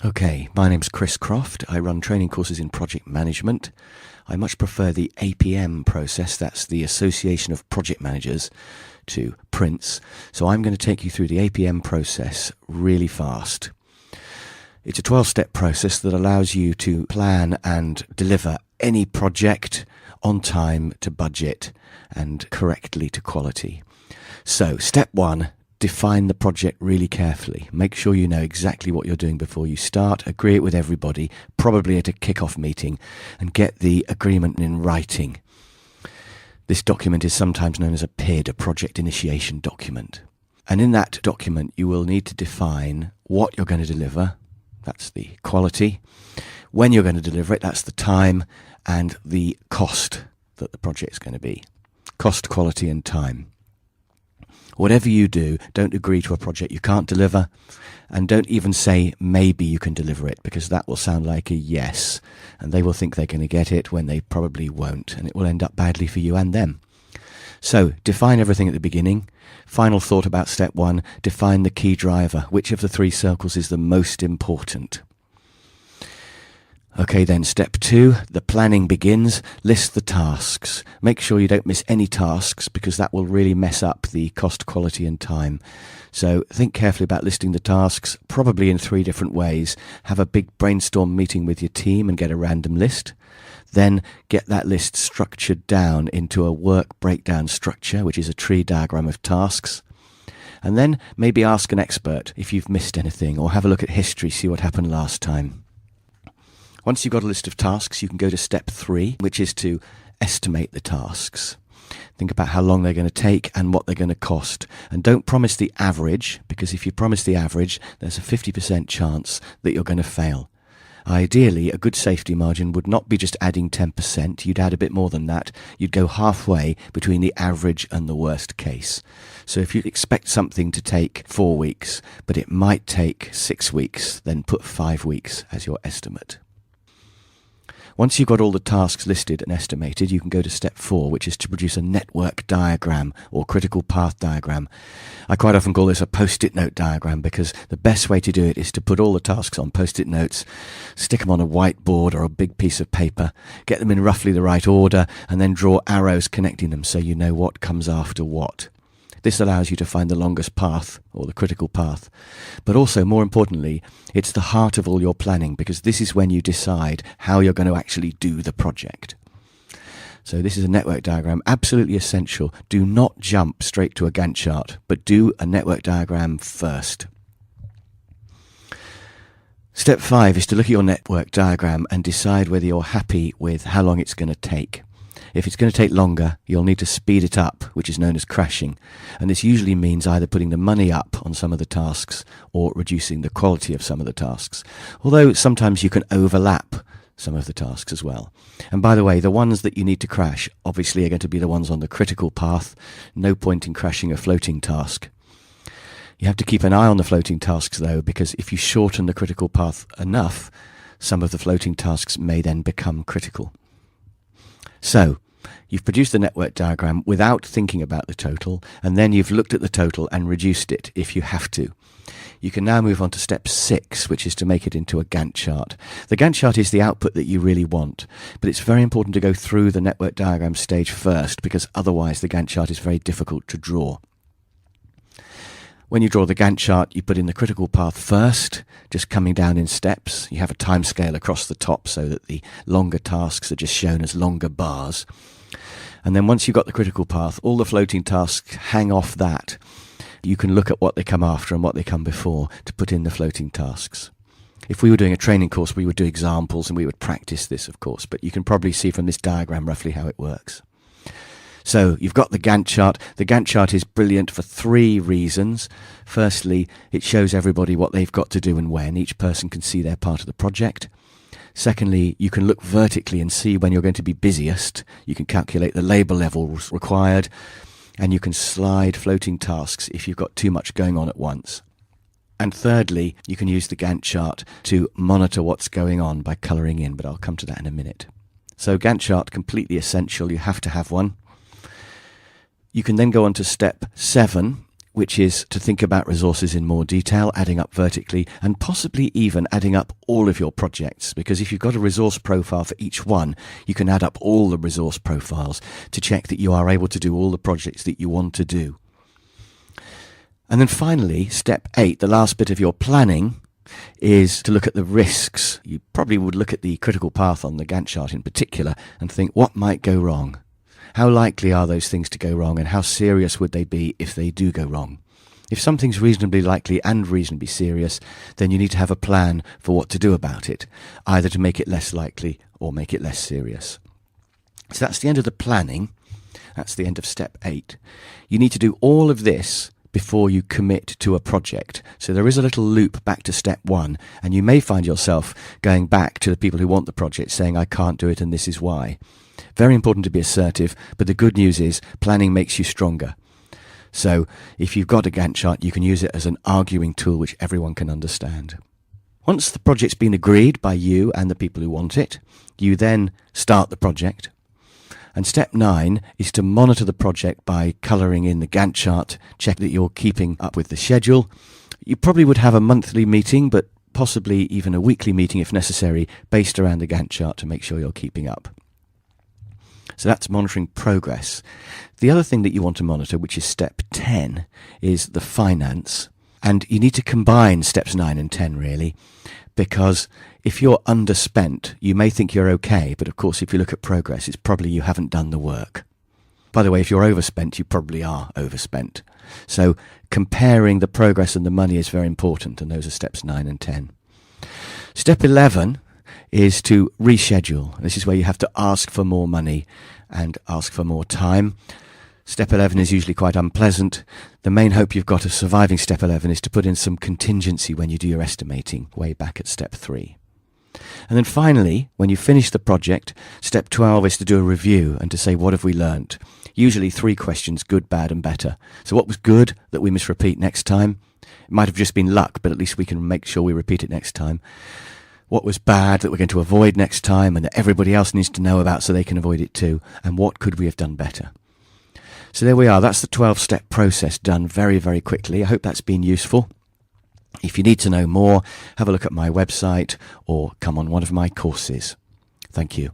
Okay, my name's Chris Croft. I run training courses in project management. I much prefer the APM process, that's the Association of Project Managers, to Prince. So I'm going to take you through the APM process really fast. It's a 12-step process that allows you to plan and deliver any project on time to budget and correctly to quality. So step 1, define the project really carefully. Make sure you know exactly what you're doing before you start. Agree it with everybody, probably at a kick-off meeting, and get the agreement in writing. This document is sometimes known as a PID, a project initiation document. And in that document, you will need to define what you're going to deliver. That's the quality. When you're going to deliver it, that's the time, and the cost that the project's going to be. Cost, quality, and time. Whatever you do, don't agree to a project you can't deliver, and don't even say maybe you can deliver it, because that will sound like a yes, and they will think they're going to get it when they probably won't, and it will end up badly for you and them. So define everything at the beginning. Final thought about step 1, define the key driver. Which of the 3 circles is the most important? Okay, then step 2, the planning begins. List the tasks. Make sure you don't miss any tasks, because that will really mess up the cost, quality, and time. So think carefully about listing the tasks, probably in 3 different ways. Have a big brainstorm meeting with your team and get a random list. Then get that list structured down into a work breakdown structure, which is a tree diagram of tasks. And then maybe ask an expert if you've missed anything, or have a look at history, see what happened last time. Once you've got a list of tasks, you can go to step 3, which is to estimate the tasks. Think about how long they're going to take and what they're going to cost. And don't promise the average, because if you promise the average, there's a 50% chance that you're going to fail. Ideally, a good safety margin would not be just adding 10%. You'd add a bit more than that. You'd go halfway between the average and the worst case. So if you expect something to take 4 weeks, but it might take 6 weeks, then put 5 weeks as your estimate. Once you've got all the tasks listed and estimated, you can go to step 4, which is to produce a network diagram or critical path diagram. I quite often call this a post-it note diagram, because the best way to do it is to put all the tasks on post-it notes, stick them on a whiteboard or a big piece of paper, get them in roughly the right order, and then draw arrows connecting them so you know what comes after what. This allows you to find the longest path, or the critical path. But also, more importantly, it's the heart of all your planning, because this is when you decide how you're going to actually do the project. So this is a network diagram, absolutely essential. Do not jump straight to a Gantt chart, but do a network diagram first. Step 5 is to look at your network diagram and decide whether you're happy with how long it's going to take. If it's going to take longer, you'll need to speed it up, which is known as crashing. And this usually means either putting the money up on some of the tasks or reducing the quality of some of the tasks. Although sometimes you can overlap some of the tasks as well. And by the way, the ones that you need to crash obviously are going to be the ones on the critical path. No point in crashing a floating task. You have to keep an eye on the floating tasks though, because if you shorten the critical path enough, some of the floating tasks may then become critical. So, you've produced the network diagram without thinking about the total, and then you've looked at the total and reduced it if you have to. You can now move on to step 6, which is to make it into a Gantt chart. The Gantt chart is the output that you really want, but it's very important to go through the network diagram stage first, because otherwise the Gantt chart is very difficult to draw. When you draw the Gantt chart, you put in the critical path first, just coming down in steps. You have a time scale across the top so that the longer tasks are just shown as longer bars. And then once you've got the critical path, all the floating tasks hang off that. You can look at what they come after and what they come before to put in the floating tasks. If we were doing a training course, we would do examples and we would practice this, of course, but you can probably see from this diagram roughly how it works. So you've got the Gantt chart. The Gantt chart is brilliant for 3 reasons. Firstly, it shows everybody what they've got to do and when. Each person can see their part of the project. Secondly, you can look vertically and see when you're going to be busiest. You can calculate the labour levels required, and you can slide floating tasks if you've got too much going on at once. And thirdly, you can use the Gantt chart to monitor what's going on by colouring in, but I'll come to that in a minute. So Gantt chart, completely essential. You have to have one. You can then go on to step 7, which is to think about resources in more detail, adding up vertically, and possibly even adding up all of your projects. Because if you've got a resource profile for each one, you can add up all the resource profiles to check that you are able to do all the projects that you want to do. And then finally, step 8, the last bit of your planning, is to look at the risks. You probably would look at the critical path on the Gantt chart in particular and think, what might go wrong? How likely are those things to go wrong, and how serious would they be if they do go wrong? If something's reasonably likely and reasonably serious, then you need to have a plan for what to do about it, either to make it less likely or make it less serious. So that's the end of the planning. That's the end of step 8. You need to do all of this before you commit to a project. So there is a little loop back to step 1, and you may find yourself going back to the people who want the project saying, I can't do it and this is why. Very important to be assertive, but the good news is planning makes you stronger. So if you've got a Gantt chart, you can use it as an arguing tool which everyone can understand. Once the project's been agreed by you and the people who want it, you then start the project. And step 9 is to monitor the project by colouring in the Gantt chart, check that you're keeping up with the schedule. You probably would have a monthly meeting, but possibly even a weekly meeting if necessary, based around the Gantt chart to make sure you're keeping up. So that's monitoring progress. The other thing that you want to monitor, which is step 10, is the finance. And you need to combine steps 9 and 10 really, because if you're underspent, you may think you're okay, but of course if you look at progress, it's probably you haven't done the work. By the way, if you're overspent, you probably are overspent. So comparing the progress and the money is very important, and those are steps 9 and 10. Step 11 is to reschedule. This is where you have to ask for more money and ask for more time. Step 11 is usually quite unpleasant. The main hope you've got of surviving step 11 is to put in some contingency when you do your estimating, way back at step 3. And then finally, when you finish the project, step 12 is to do a review and to say, what have we learnt? Usually 3 questions, good, bad and better. So what was good that we must repeat next time? It might have just been luck, but at least we can make sure we repeat it next time. What was bad that we're going to avoid next time and that everybody else needs to know about so they can avoid it too? And what could we have done better? So there we are. That's the 12-step process done very, very quickly. I hope that's been useful. If you need to know more, have a look at my website or come on one of my courses. Thank you.